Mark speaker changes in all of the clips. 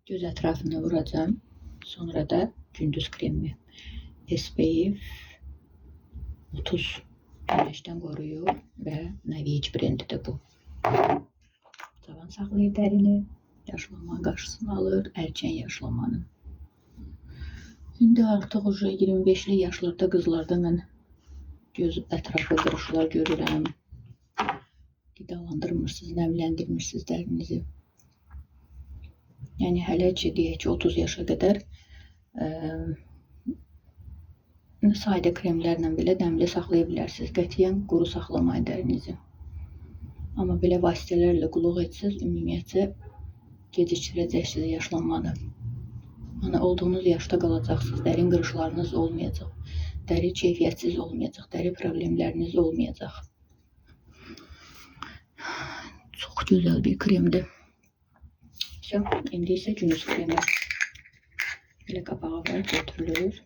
Speaker 1: Göz ətrafına vuracağım. Sonra da gündüz kremi. SPF 30 güneşdən qoruyur və Navage brendidir bu. Cavan saxlayır dərini, yaşlanma qarşısını alır, erkən yaşlanmanın. İndi artıq 25'li yaşlarda qızlarda mən göz ətrafı qırışlar görürəm. Qidalandırmırsınız, nəmləndirmirsiniz dərinizi. Yəni hələ ki, deyək ki, 30 yaşa qədər sadə kremlərlə belə dəmli saxlaya bilərsiniz. Qətiyyən quru saxlamayın dərinizi. Amma belə vasitələrlə qulluq etsiniz, ümumiyyətcə gecikdirəcəksiniz yaşlanmanı. Yəni olduğunuz yaşda qalacaqsınız, dərin qırışlarınız olmayacaq, dəri keyfiyyətsiz olmayacaq, dəri problemləriniz olmayacaq. Çox gözəl bir kremdir. İndi isə gündüz kremi. Belə qapağı var, götürülür.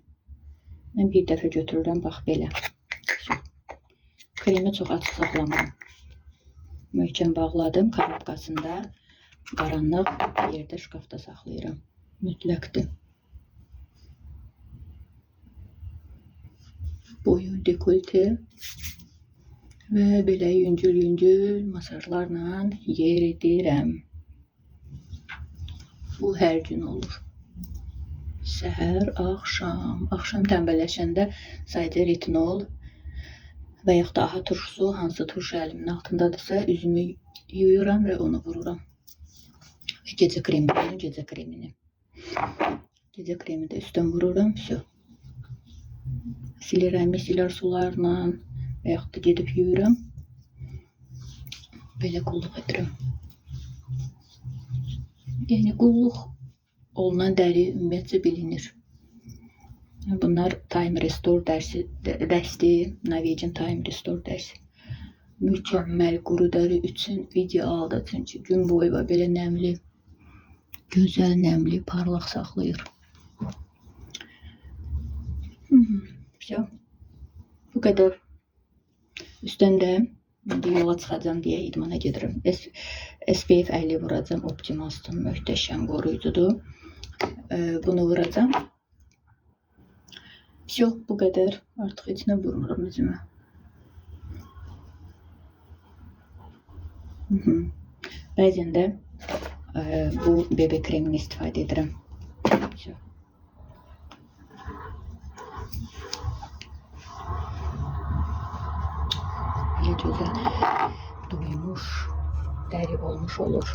Speaker 1: Mən bir dəfə götürürəm, bax belə. Kremi çox açıq saxlamıram. Möhkəm bağladım, karabkasında, qaranlıq yerdə, şkafda saxlayıram. Mütləqdir. Boyun dekolte və belə yüngül-yüngül masajlarla yeridirəm. Bu hər gün olur. Səhər, axşam. Axşam tənbəlləşəndə sadəcə retinol və yaxud da aha turşusu, hansı turşu əlimin altındadırsa, üzümü yuyuram və onu vururam. Və gecə kremini, gecə kremini. Gecə kremini də üstdən vururam, vəsə. Silirəm, misillər sularla və yaxud da gedib yuyuram. Belə qulluq edirəm. Yəni qulluq olunan dəri ümumiyyətcə bilinir. Bunlar Time Restore dəsti, Navage'in Time Restore dəsti. Mükəmməl quru dəri üçün idealdır. Çünki gün boyu belə nəmli, gözəl nəmli, parlaq saxlayır. Bu qədər. Üstdən də indi yola çıxacam deyə idmana gedirəm. SPF 50 vuracam, Optimals'ın möhtəşəm qoruyucudur. Bunu vuracam. Bu qədər. Artıq heç nə vurmuram üzümə. Bəzən də bu bebek kremini istifadə edirəm. Belə gözəl doymuş dəri olmuş olur.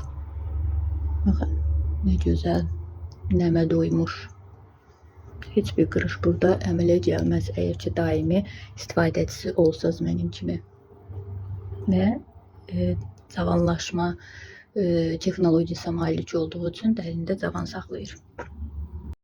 Speaker 1: Baxın, nə gözəl nəmə doymuş. Heç bir qırış burada əmələ gəlməz əgər ki, daimi istifadəçisi olsanız mənim kimi. Və cavanlaşma texnologiyasına malik olduğu üçün dərində cavan saxlayır.